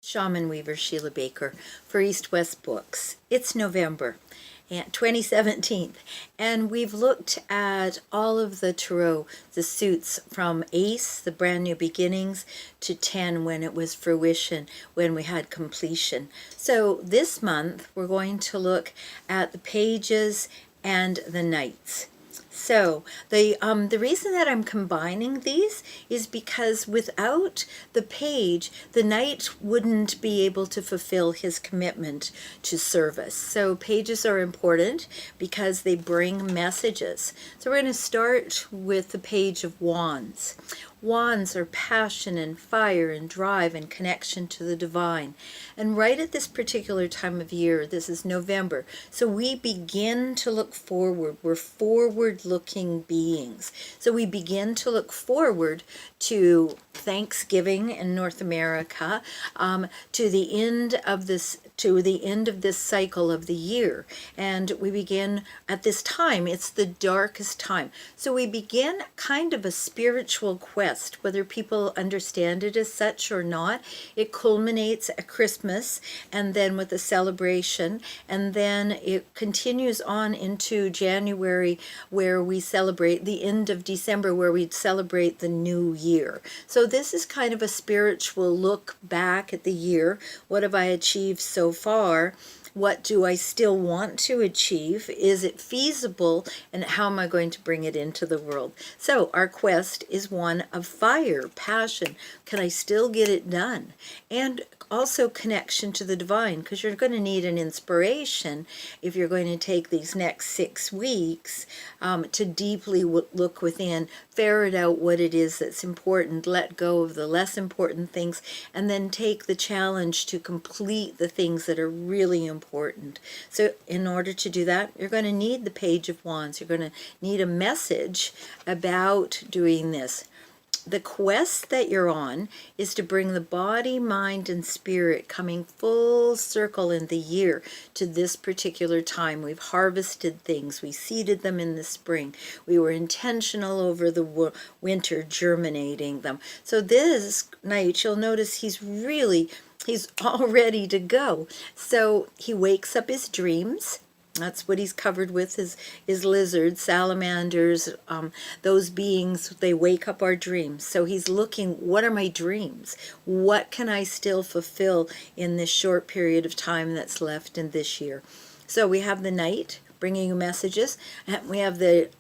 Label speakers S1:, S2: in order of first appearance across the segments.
S1: ShamanWeaver Shiela Baker for East West Books. It's November 2017, and we've looked at all of the tarot, the suits from Ace, the brand new beginnings, to 10 when it was fruition, when we had completion. So this month we're going to look at the pages and the knights. So the reason that I'm combining these is because without the page, the knight wouldn't be able to fulfill his commitment to service. So pages are important because they bring messages. So we're going to start with the Page of Wands. Wands are passion and fire and drive and connection to the divine. And right at this particular time of year, this is November, so we begin to look forward. We're forward-looking beings. So we begin to look forward to Thanksgiving in North America, to the end of this cycle of the year. And we begin at this time, it's the darkest time. So we begin kind of a spiritual quest, whether people understand it as such or not. It culminates at Christmas and then with a celebration, and then it continues on into January, where we celebrate the end of December, where we celebrate the new year. So this is kind of a spiritual look back at the year. What have I achieved so far? What do I still want to achieve? Is it feasible? And how am I going to bring it into the world? So our quest is one of fire, passion. Can I still get it done? And also connection to the divine, because you're going to need an inspiration if you're going to take these next 6 weeks to deeply look within, ferret out what it is that's important, let go of the less important things, and then take the challenge to complete the things that are really important. So in order to do that, you're going to need the Page of Wands. You're going to need a message about doing this. The quest that you're on is to bring the body, mind, and spirit coming full circle in the year to this particular time. We've harvested things. We seeded them in the spring. We were intentional over the winter, germinating them. So this night, you'll notice he's all ready to go. So he wakes up his dreams. That's what he's covered with, is lizards, salamanders, those beings. They wake up our dreams. So he's looking, what are my dreams? What can I still fulfill in this short period of time that's left in this year? So we have the knight bringing you messages, and we have the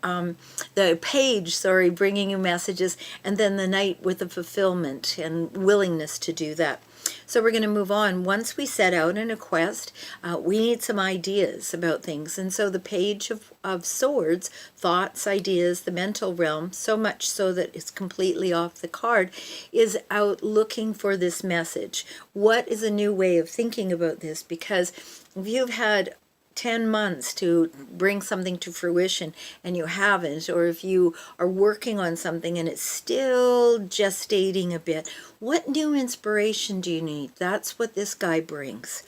S1: page, bringing you messages, and then the knight with the fulfillment and willingness to do that. So we're going to move on. Once we set out in a quest, we need some ideas about things. And so the Page of Swords, thoughts, ideas, the mental realm, so much so that it's completely off the card, is out looking for this message. What is a new way of thinking about this? Because if you've had 10 months to bring something to fruition and you haven't, or if you are working on something and it's still gestating a bit, what new inspiration do you need? That's what this guy brings.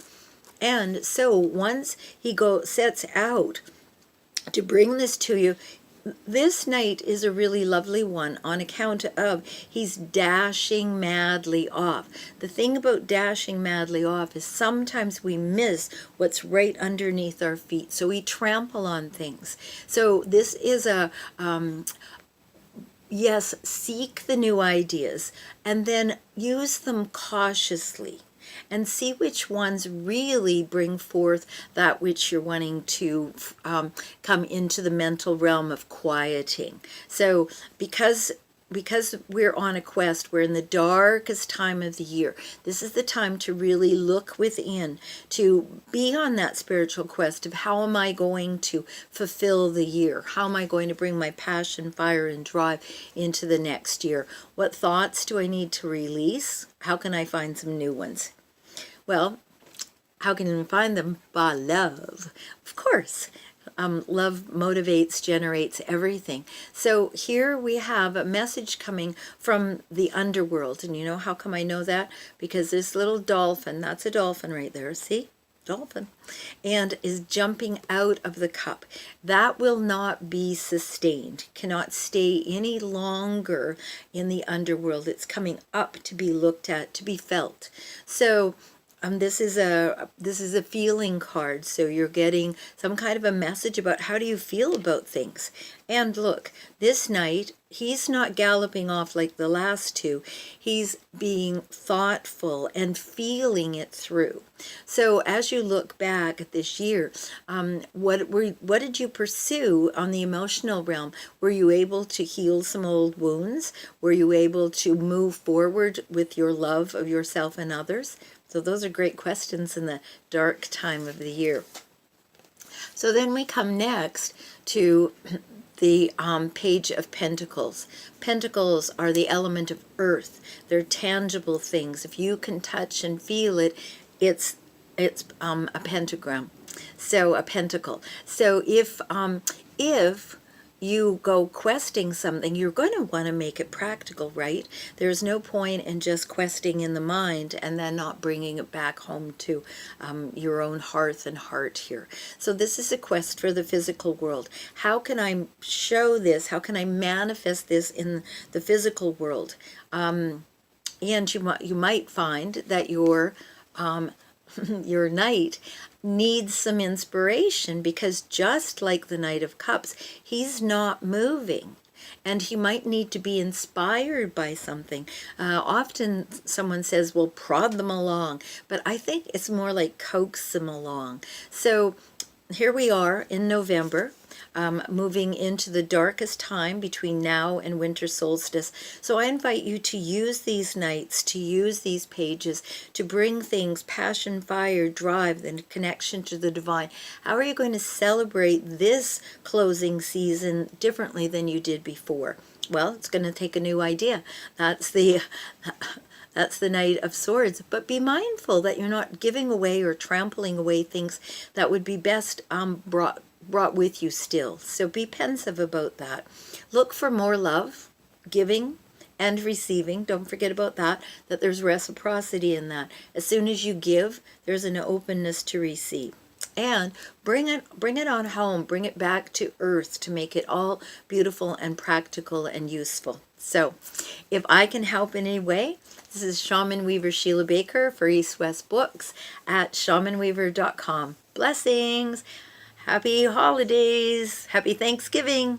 S1: And so once he sets out to bring this to you, this night is a really lovely one on account of he's dashing madly off. The thing about dashing madly off is sometimes we miss what's right underneath our feet, so we trample on things. So this is a yes, seek the new ideas and then use them cautiously, and see which ones really bring forth that which you're wanting to come into the mental realm of quieting. So because we're on a quest, we're in the darkest time of the year. This is the time to really look within, to be on that spiritual quest of how am I going to fulfill the year? How am I going to bring my passion, fire, and drive into the next year? What thoughts do I need to release? How can I find some new ones? Well, how can you find them? By love, of course. Love motivates, generates everything. So here we have a message coming from the underworld. And you know how come I know that? Because this little dolphin, that's a dolphin right there, see? dolphin, and is jumping out of the cup. That will not be sustained, cannot stay any longer in the underworld. It's coming up to be looked at, to be felt. So this is a feeling card, so you're getting some kind of a message about how do you feel about things. And look, this night, he's not galloping off like the last two. He's being thoughtful and feeling it through. So as you look back at this year, what did you pursue on the emotional realm? Were you able to heal some old wounds? Were you able to move forward with your love of yourself and others? So those are great questions in the dark time of the year. So then we come next to the Page of Pentacles. Pentacles are the element of earth. They're tangible things. If you can touch and feel it, it's a pentagram. So a pentacle. So if you go questing something, you're going to want to make it practical, right? There's no point in just questing in the mind and then not bringing it back home to your own hearth and heart here. So this is a quest for the physical world. How can I show this? How can I manifest this in the physical world? And you might find that your knight needs some inspiration, because just like the Knight of Cups, he's not moving, and he might need to be inspired by something. Often someone says, well, prod them along, but I think it's more like coax them along. So here we are in November, moving into the darkest time between now and winter solstice. So I invite you to use these nights, to use these pages, to bring things, passion, fire, drive, and connection to the divine. How are you going to celebrate this closing season differently than you did before? Well, it's going to take a new idea. That's the Knight of Swords. But be mindful that you're not giving away or trampling away things that would be best brought with you still. So be pensive about that. Look for more love, giving and receiving. Don't forget about that there's reciprocity in that. As soon as you give, there's an openness to receive. And bring it on home, bring it back to earth to make it all beautiful and practical and useful. So if I can help in any way, this is ShamanWeaver Shiela Baker for East West Books at ShamanWeaver.com. Blessings! Happy holidays! Happy Thanksgiving!